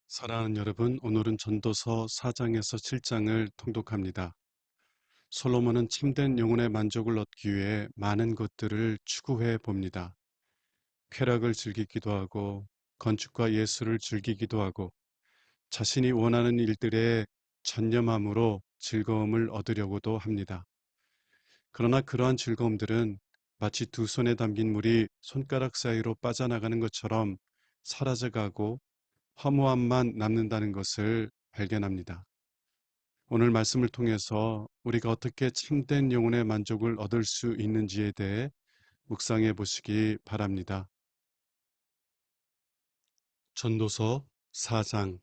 사랑하는 여러분, 오늘은 전도서 4장에서 7장을 통독합니다. 솔로몬은 참된 영혼의 만족을 얻기 위해 많은 것들을 추구해 봅니다. 쾌락을 즐기기도 하고, 건축과 예술을 즐기기도 하고, 자신이 원하는 일들에 전념함으로 즐거움을 얻으려고도 합니다. 그러나 그러한 즐거움들은 마치 두 손에 담긴 물이 손가락 사이로 빠져나가는 것처럼 사라져가고 허무함만 남는다는 것을 발견합니다. 오늘 말씀을 통해서 우리가 어떻게 참된 영혼의 만족을 얻을 수 있는지에 대해 묵상해 보시기 바랍니다. 전도서 4장.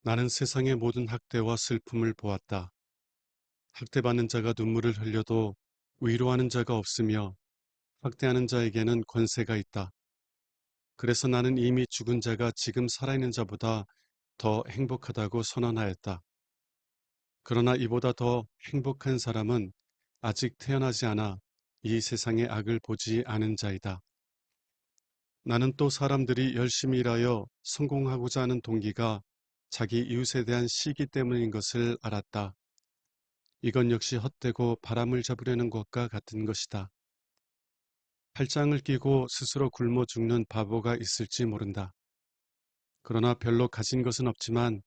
나는 세상의 모든 학대와 슬픔을 보았다. 학대받는 자가 눈물을 흘려도 위로하는 자가 없으며 학대하는 자에게는 권세가 있다. 그래서 나는 이미 죽은 자가 지금 살아있는 자보다 더 행복하다고 선언하였다. 그러나 이보다 더 행복한 사람은 아직 태어나지 않아 이 세상의 악을 보지 않은 자이다. 나는 또 사람들이 열심히 일하여 성공하고자 하는 동기가 자기 이웃에 대한 시기 때문인 것을 알았다. 이건 역시 헛되고 바람을 잡으려는 것과 같은 것이다. 팔짱을 끼고 스스로 굶어 죽는 바보가 있을지 모른다. 그러나 별로 가진 것은 없지만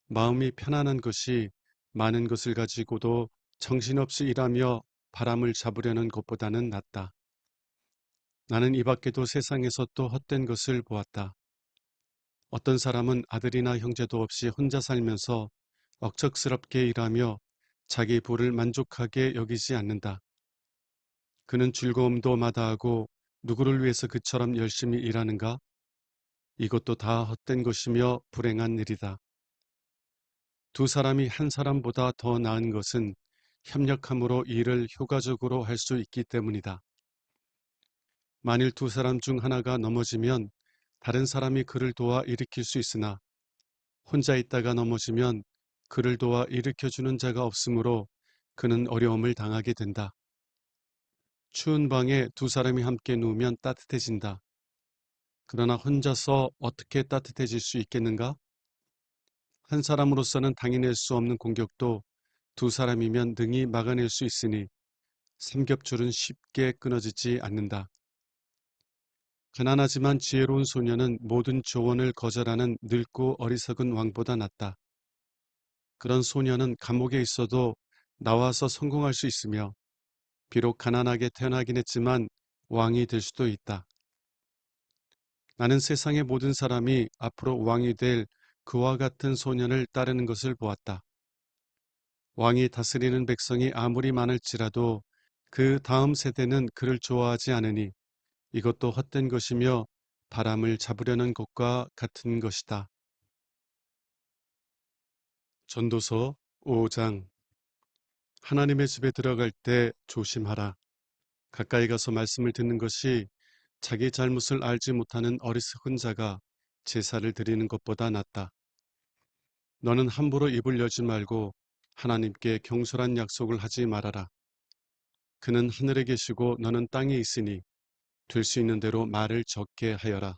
마음이 편안한 것이 많은 것을 가지고도 정신없이 일하며 바람을 잡으려는 것보다는 낫다. 나는 이 밖에도 세상에서 또 헛된 것을 보았다. 어떤 사람은 아들이나 형제도 없이 혼자 살면서 억척스럽게 일하며 자기 부를 만족하게 여기지 않는다. 그는 즐거움도 마다하고 누구를 위해서 그처럼 열심히 일하는가? 이것도 다 헛된 것이며 불행한 일이다. 두 사람이 한 사람보다 더 나은 것은 협력함으로 일을 효과적으로 할 수 있기 때문이다. 만일 두 사람 중 하나가 넘어지면 다른 사람이 그를 도와 일으킬 수 있으나 혼자 있다가 넘어지면 그를 도와 일으켜주는 자가 없으므로 그는 어려움을 당하게 된다. 추운 방에 두 사람이 함께 누우면 따뜻해진다. 그러나 혼자서 어떻게 따뜻해질 수 있겠는가? 한 사람으로서는 당해낼 수 없는 공격도 두 사람이면 능히 막아낼 수 있으니 삼겹줄은 쉽게 끊어지지 않는다. 가난하지만 지혜로운 소녀는 모든 조언을 거절하는 늙고 어리석은 왕보다 낫다. 그런 소녀는 감옥에 있어도 나와서 성공할 수 있으며 비록 가난하게 태어나긴 했지만 왕이 될 수도 있다. 나는 세상의 모든 사람이 앞으로 왕이 될 그와 같은 소년을 따르는 것을 보았다. 왕이 다스리는 백성이 아무리 많을지라도 그 다음 세대는 그를 좋아하지 않으니 이것도 헛된 것이며 바람을 잡으려는 것과 같은 것이다. 전도서 5장. 하나님의 집에 들어갈 때 조심하라. 가까이 가서 말씀을 듣는 것이 자기 잘못을 알지 못하는 어리석은 자가 제사를 드리는 것보다 낫다. 너는 함부로 입을 열지 말고 하나님께 경솔한 약속을 하지 말아라. 그는 하늘에 계시고 너는 땅에 있으니 될 수 있는 대로 말을 적게 하여라.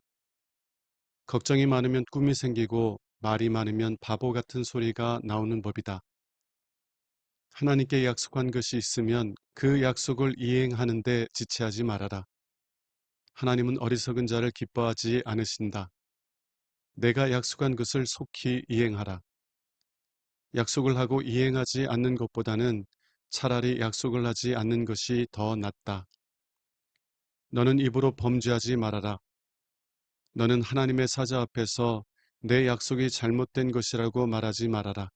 걱정이 많으면 꿈이 생기고 말이 많으면 바보 같은 소리가 나오는 법이다. 하나님께 약속한 것이 있으면 그 약속을 이행하는데 지체하지 말아라. 하나님은 어리석은 자를 기뻐하지 않으신다. 내가 약속한 것을 속히 이행하라. 약속을 하고 이행하지 않는 것보다는 차라리 약속을 하지 않는 것이 더 낫다. 너는 입으로 범죄하지 말아라. 너는 하나님의 사자 앞에서 내 약속이 잘못된 것이라고 말하지 말아라.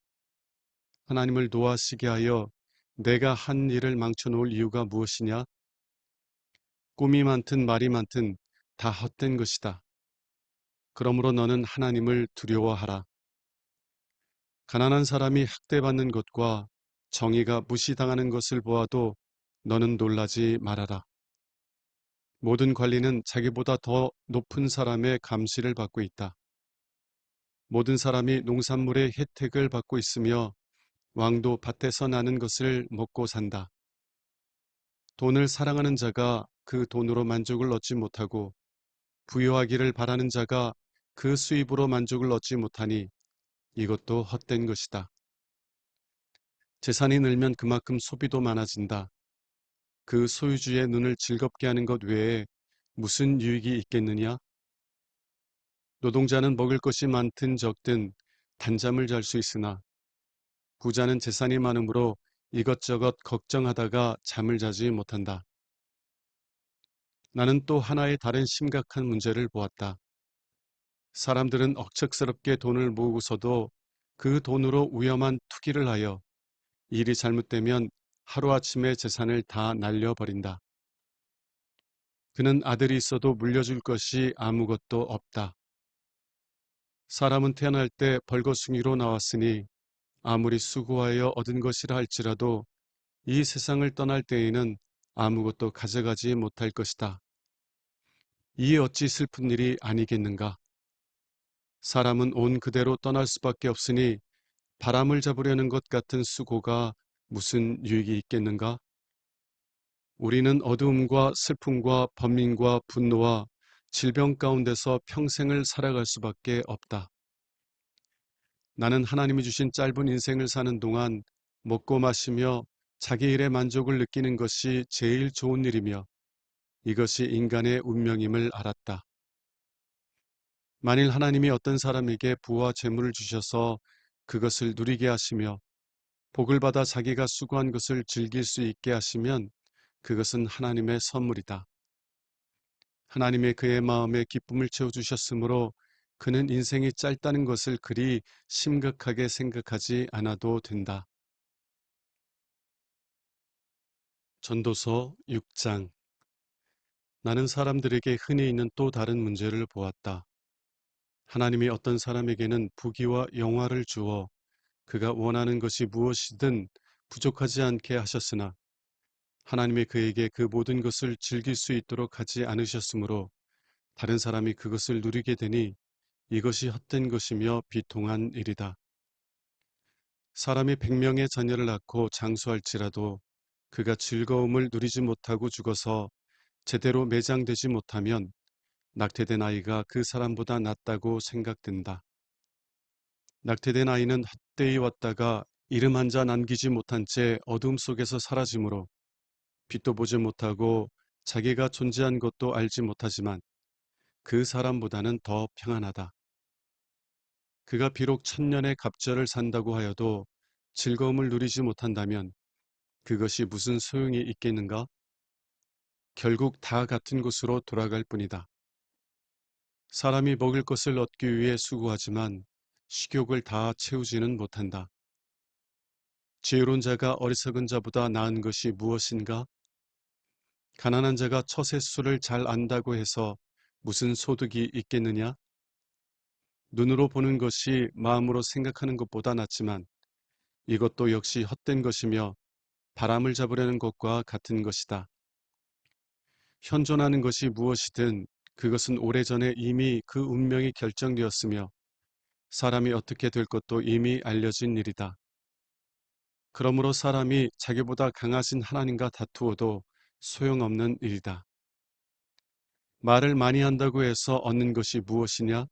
하나님을 노하시게 하여 내가 한 일을 망쳐놓을 이유가 무엇이냐? 꿈이 많든 말이 많든 다 헛된 것이다. 그러므로 너는 하나님을 두려워하라. 가난한 사람이 학대받는 것과 정의가 무시당하는 것을 보아도 너는 놀라지 말아라. 모든 관리는 자기보다 더 높은 사람의 감시를 받고 있다. 모든 사람이 농산물의 혜택을 받고 있으며 왕도 밭에서 나는 것을 먹고 산다. 돈을 사랑하는 자가 그 돈으로 만족을 얻지 못하고 부유하기를 바라는 자가 그 수입으로 만족을 얻지 못하니 이것도 헛된 것이다. 재산이 늘면 그만큼 소비도 많아진다. 그 소유주의 눈을 즐겁게 하는 것 외에 무슨 유익이 있겠느냐? 노동자는 먹을 것이 많든 적든 단잠을 잘 수 있으나 부자는 재산이 많으므로 이것저것 걱정하다가 잠을 자지 못한다. 나는 또 하나의 다른 심각한 문제를 보았다. 사람들은 억척스럽게 돈을 모으고서도 그 돈으로 위험한 투기를 하여 일이 잘못되면 하루아침에 재산을 다 날려버린다. 그는 아들이 있어도 물려줄 것이 아무것도 없다. 사람은 태어날 때 벌거숭이로 나왔으니 아무리 수고하여 얻은 것이라 할지라도 이 세상을 떠날 때에는 아무것도 가져가지 못할 것이다. 이 어찌 슬픈 일이 아니겠는가? 사람은 온 그대로 떠날 수밖에 없으니 바람을 잡으려는 것 같은 수고가 무슨 유익이 있겠는가? 우리는 어두움과 슬픔과 번민과 분노와 질병 가운데서 평생을 살아갈 수밖에 없다. 나는 하나님이 주신 짧은 인생을 사는 동안 먹고 마시며 자기 일에 만족을 느끼는 것이 제일 좋은 일이며 이것이 인간의 운명임을 알았다. 만일 하나님이 어떤 사람에게 부와 재물을 주셔서 그것을 누리게 하시며 복을 받아 자기가 수고한 것을 즐길 수 있게 하시면 그것은 하나님의 선물이다. 하나님의 그의 마음에 기쁨을 채워주셨으므로 그는 인생이 짧다는 것을 그리 심각하게 생각하지 않아도 된다. 전도서 6장. 나는 사람들에게 흔히 있는 또 다른 문제를 보았다. 하나님이 어떤 사람에게는 부귀와 영화를 주어 그가 원하는 것이 무엇이든 부족하지 않게 하셨으나 하나님이 그에게 그 모든 것을 즐길 수 있도록 하지 않으셨으므로 다른 사람이 그것을 누리게 되니 이것이 헛된 것이며 비통한 일이다. 사람이 100명의 자녀를 낳고 장수할지라도 그가 즐거움을 누리지 못하고 죽어서 제대로 매장되지 못하면 낙태된 아이가 그 사람보다 낫다고 생각된다. 낙태된 아이는 헛되이 왔다가 이름 한 자 남기지 못한 채 어둠 속에서 사라지므로 빛도 보지 못하고 자기가 존재한 것도 알지 못하지만 그 사람보다는 더 평안하다. 그가 비록 1000년의 갑절을 산다고 하여도 즐거움을 누리지 못한다면 그것이 무슨 소용이 있겠는가? 결국 다 같은 곳으로 돌아갈 뿐이다. 사람이 먹을 것을 얻기 위해 수고하지만 식욕을 다 채우지는 못한다. 지혜로운 자가 어리석은 자보다 나은 것이 무엇인가? 가난한 자가 처세 수를 잘 안다고 해서 무슨 소득이 있겠느냐? 눈으로 보는 것이 마음으로 생각하는 것보다 낫지만 이것도 역시 헛된 것이며 바람을 잡으려는 것과 같은 것이다. 현존하는 것이 무엇이든 그것은 오래전에 이미 그 운명이 결정되었으며 사람이 어떻게 될 것도 이미 알려진 일이다. 그러므로 사람이 자기보다 강하신 하나님과 다투어도 소용없는 일이다. 말을 많이 한다고 해서 얻는 것이 무엇이냐?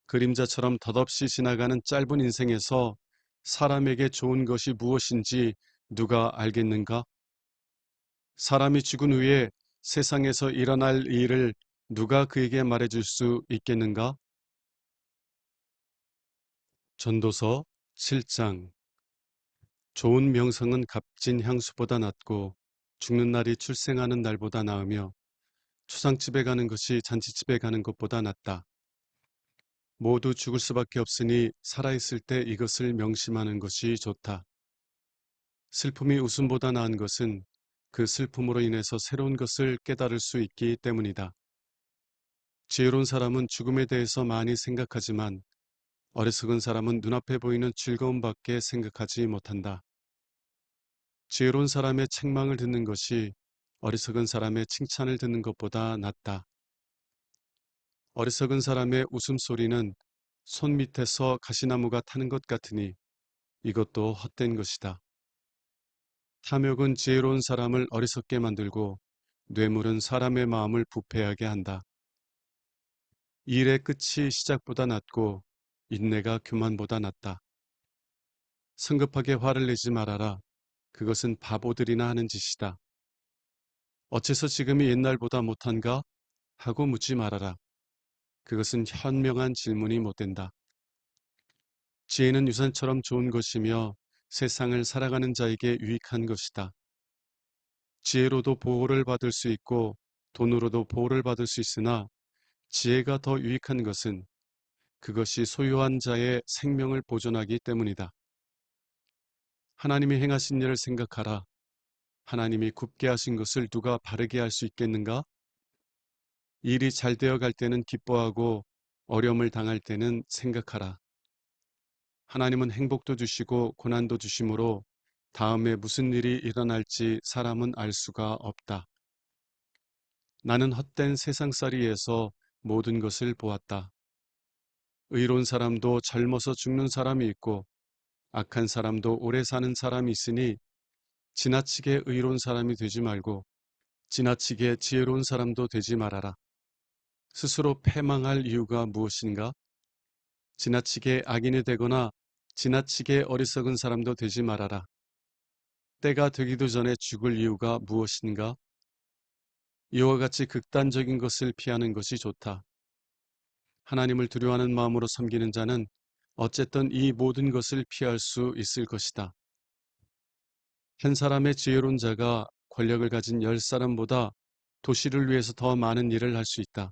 그림자처럼 덧없이 지나가는 짧은 인생에서 사람에게 좋은 것이 무엇인지 누가 알겠는가? 사람이 죽은 후에 세상에서 일어날 일을 누가 그에게 말해줄 수 있겠는가? 전도서 7장. 좋은 명성은 값진 향수보다 낫고 죽는 날이 출생하는 날보다 나으며 초상집에 가는 것이 잔치집에 가는 것보다 낫다. 모두 죽을 수밖에 없으니 살아있을 때 이것을 명심하는 것이 좋다. 슬픔이 웃음보다 나은 것은 그 슬픔으로 인해서 새로운 것을 깨달을 수 있기 때문이다. 지혜로운 사람은 죽음에 대해서 많이 생각하지만 어리석은 사람은 눈앞에 보이는 즐거움밖에 생각하지 못한다. 지혜로운 사람의 책망을 듣는 것이 어리석은 사람의 칭찬을 듣는 것보다 낫다. 어리석은 사람의 웃음소리는 손 밑에서 가시나무가 타는 것 같으니 이것도 헛된 것이다. 탐욕은 지혜로운 사람을 어리석게 만들고 뇌물은 사람의 마음을 부패하게 한다. 일의 끝이 시작보다 낫고 인내가 교만보다 낫다. 성급하게 화를 내지 말아라. 그것은 바보들이나 하는 짓이다. 어째서 지금이 옛날보다 못한가? 하고 묻지 말아라. 그것은 현명한 질문이 못 된다. 지혜는 유산처럼 좋은 것이며 세상을 살아가는 자에게 유익한 것이다. 지혜로도 보호를 받을 수 있고 돈으로도 보호를 받을 수 있으나 지혜가 더 유익한 것은 그것이 소유한 자의 생명을 보존하기 때문이다. 하나님이 행하신 일을 생각하라. 하나님이 굽게 하신 것을 누가 바르게 할 수 있겠는가? 일이 잘 되어 갈 때는 기뻐하고 어려움을 당할 때는 생각하라. 하나님은 행복도 주시고 고난도 주심으로 다음에 무슨 일이 일어날지 사람은 알 수가 없다. 나는 헛된 세상살이에서 모든 것을 보았다. 의로운 사람도 젊어서 죽는 사람이 있고 악한 사람도 오래 사는 사람이 있으니 지나치게 의로운 사람이 되지 말고 지나치게 지혜로운 사람도 되지 말아라. 스스로 패망할 이유가 무엇인가? 지나치게 악인이 되거나 지나치게 어리석은 사람도 되지 말아라. 때가 되기도 전에 죽을 이유가 무엇인가? 이와 같이 극단적인 것을 피하는 것이 좋다. 하나님을 두려워하는 마음으로 섬기는 자는 어쨌든 이 모든 것을 피할 수 있을 것이다. 한 사람의 지혜로운 자가 권력을 가진 10사람보다 도시를 위해서 더 많은 일을 할 수 있다.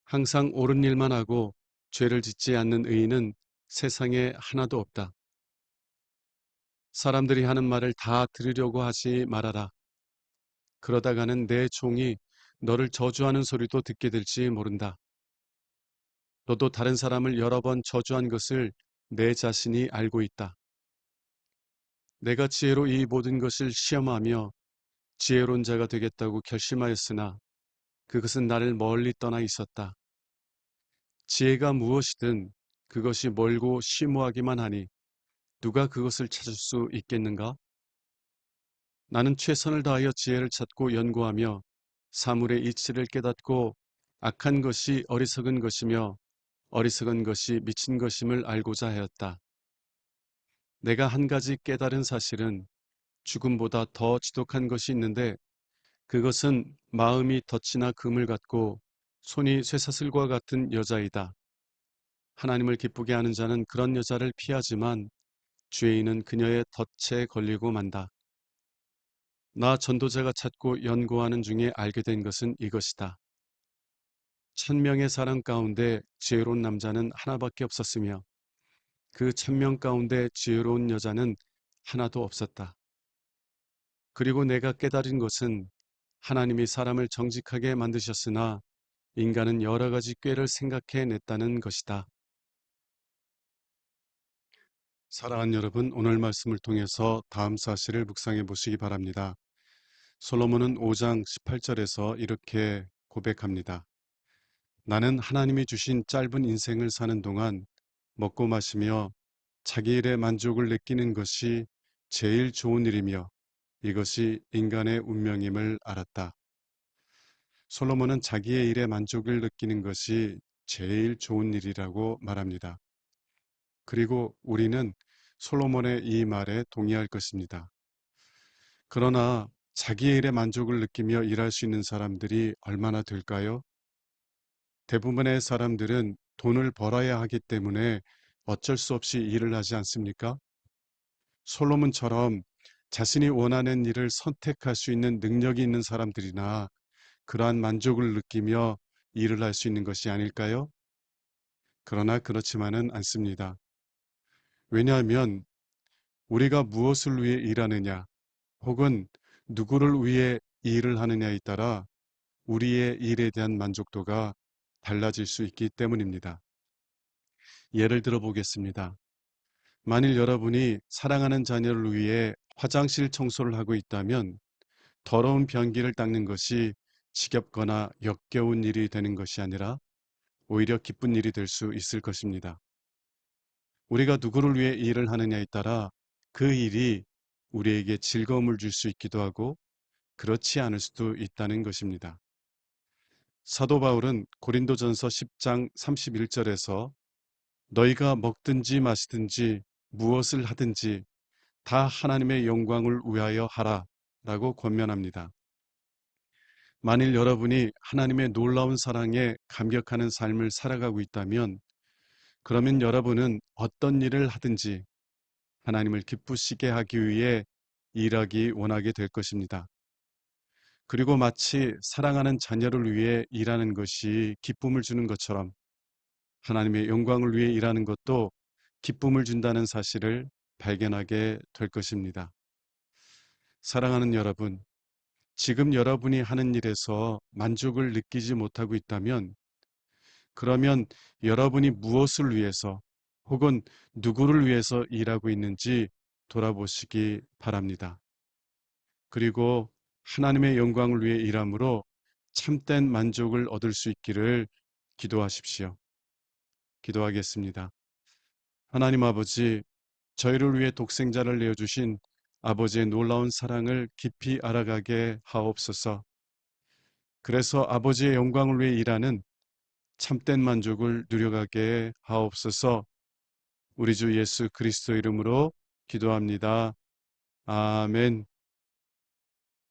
항상 옳은 일만 하고 죄를 짓지 않는 의인은 세상에 하나도 없다. 사람들이 하는 말을 다 들으려고 하지 말아라. 그러다가는 내 종이 너를 저주하는 소리도 듣게 될지 모른다. 너도 다른 사람을 여러 번 저주한 것을 내 자신이 알고 있다. 내가 지혜로 이 모든 것을 시험하며 지혜로운 자가 되겠다고 결심하였으나 그것은 나를 멀리 떠나 있었다. 지혜가 무엇이든 그것이 멀고 심오하기만 하니 누가 그것을 찾을 수 있겠는가? 나는 최선을 다하여 지혜를 찾고 연구하며 사물의 이치를 깨닫고 악한 것이 어리석은 것이며 어리석은 것이 미친 것임을 알고자 하였다. 내가 한 가지 깨달은 사실은 죽음보다 더 지독한 것이 있는데 그것은 마음이 덫이나 금을 갖고 손이 쇠사슬과 같은 여자이다. 하나님을 기쁘게 하는 자는 그런 여자를 피하지만 죄인은 그녀의 덫에 걸리고 만다. 나 전도자가 찾고 연구하는 중에 알게 된 것은 이것이다. 1000명의 사람 가운데 지혜로운 남자는 하나밖에 없었으며 그 1000명 가운데 지혜로운 여자는 하나도 없었다. 그리고 내가 깨달은 것은 하나님이 사람을 정직하게 만드셨으나 인간은 여러 가지 꾀를 생각해 냈다는 것이다. 사랑하는 여러분, 오늘 말씀을 통해서 다음 사실을 묵상해 보시기 바랍니다. 솔로몬은 5장 18절에서 이렇게 고백합니다. 나는 하나님이 주신 짧은 인생을 사는 동안 먹고 마시며 자기 일에 만족을 느끼는 것이 제일 좋은 일이며 이것이 인간의 운명임을 알았다. 솔로몬은 자기의 일에 만족을 느끼는 것이 제일 좋은 일이라고 말합니다. 그리고 우리는 솔로몬의 이 말에 동의할 것입니다. 그러나 자기의 일에 만족을 느끼며 일할 수 있는 사람들이 얼마나 될까요? 대부분의 사람들은 돈을 벌어야 하기 때문에 어쩔 수 없이 일을 하지 않습니까? 솔로몬처럼 자신이 원하는 일을 선택할 수 있는 능력이 있는 사람들이나 그러한 만족을 느끼며 일을 할 수 있는 것이 아닐까요? 그러나 그렇지만은 않습니다. 왜냐하면 우리가 무엇을 위해 일하느냐 혹은 누구를 위해 일을 하느냐에 따라 우리의 일에 대한 만족도가 달라질 수 있기 때문입니다. 예를 들어 보겠습니다. 만일 여러분이 사랑하는 자녀를 위해 화장실 청소를 하고 있다면 더러운 변기를 닦는 것이 지겹거나 역겨운 일이 되는 것이 아니라 오히려 기쁜 일이 될 수 있을 것입니다. 우리가 누구를 위해 일을 하느냐에 따라 그 일이 우리에게 즐거움을 줄 수 있기도 하고 그렇지 않을 수도 있다는 것입니다. 사도 바울은 고린도전서 10장 31절에서 너희가 먹든지 마시든지 무엇을 하든지 다 하나님의 영광을 위하여 하라 라고 권면합니다. 만일 여러분이 하나님의 놀라운 사랑에 감격하는 삶을 살아가고 있다면 그러면 여러분은 어떤 일을 하든지 하나님을 기쁘시게 하기 위해 일하기 원하게 될 것입니다. 그리고 마치 사랑하는 자녀를 위해 일하는 것이 기쁨을 주는 것처럼 하나님의 영광을 위해 일하는 것도 기쁨을 준다는 사실을 발견하게 될 것입니다. 사랑하는 여러분, 지금 여러분이 하는 일에서 만족을 느끼지 못하고 있다면 그러면 여러분이 무엇을 위해서 혹은 누구를 위해서 일하고 있는지 돌아보시기 바랍니다. 그리고 하나님의 영광을 위해 일함으로 참된 만족을 얻을 수 있기를 기도하십시오. 기도하겠습니다. 하나님 아버지, 저희를 위해 독생자를 내어주신 아버지의 놀라운 사랑을 깊이 알아가게 하옵소서. 그래서 아버지의 영광을 위해 일하는 참된 만족을 누려가게 하옵소서. 우리 주 예수 그리스도 이름으로 기도합니다. 아멘.